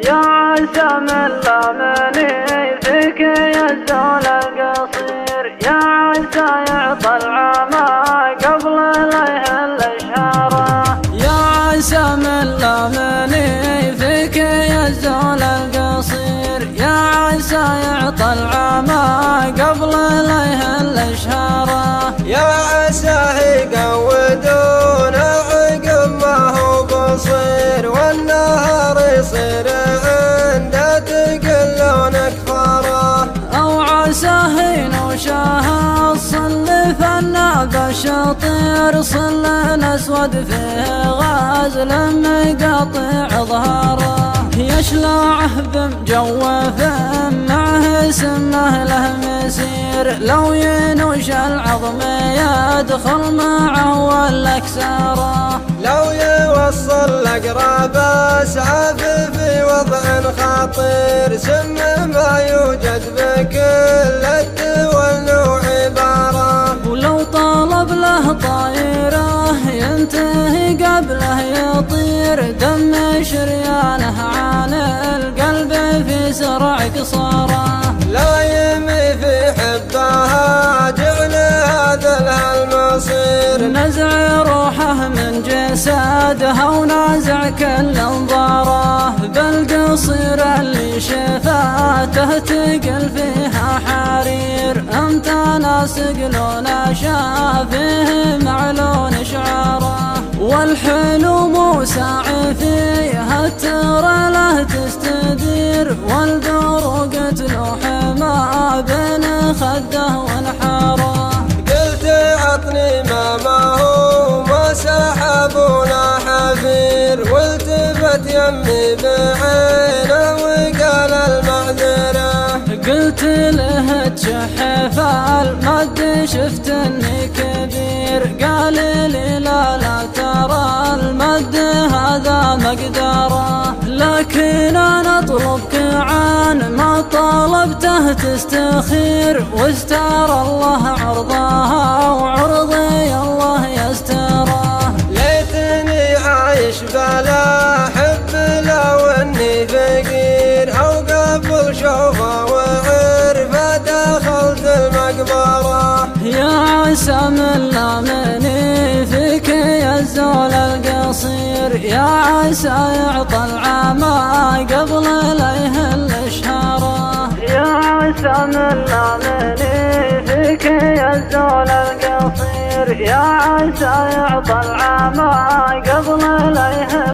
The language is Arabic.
يا عسى من لامني فيك يزول القصير، يا عسى يعطى العمى قبل لا يهل شهره. يا عسى من لامني فيك يزول القصير، يا عسى يعطى العمى قبل لا يهل شهره. يا عساه يقودون عقب ما هو قصير، والنهر يصير عنده تقلون كفاره. أو عساه ينوشها الصل فالناب الشطير، صل اسود فيه غازل مقاطع ظهره. يشلعه بمجوف معه سمه له مسير، لو ينوش العظم يدخل معه والاكساره. لو يوصل الاقراب اسعف في وضع خطير، سم ما يوجد بكل الدول له عباره. ولو طلب له طائره ينتهي قبله يطير، دم شريانه عن القلب في سرع قصاره. لا يمي في حبها جعل هذا لها المصير، نزع روحه من جسدها ونازع كل انظاره. بالقصير اللي شفاته تقل فيها حرير، امتى ناس يقلون شافيه معلون شعاره. والحلم ساعي فيها ترى له تستدير، والدروق تلوح ما بين خده ونحاره. قلت عطني ما هو ما سحبونا حفير، والتفت يمي بعينه وقال المعذره. قلت له تشحف المد شفت اني كبير، قال لي لا ترى المد هذا مقداره. لكن انا اطلبك عن ما طلبته تستخير، واستار الله عرضها وعرضي الله يستره. ليتني عايش بلا حب لو اني فقير، او قبل شوفه وعرفه دخلت المقبره. يا عسى من لامني فيك يزول القصير، يا عسى يعطى العمى قبل لا يهل شهره. يا عسى من لامني فيك يزول القصير، يا عسى يعطى العمى قبل لا يهل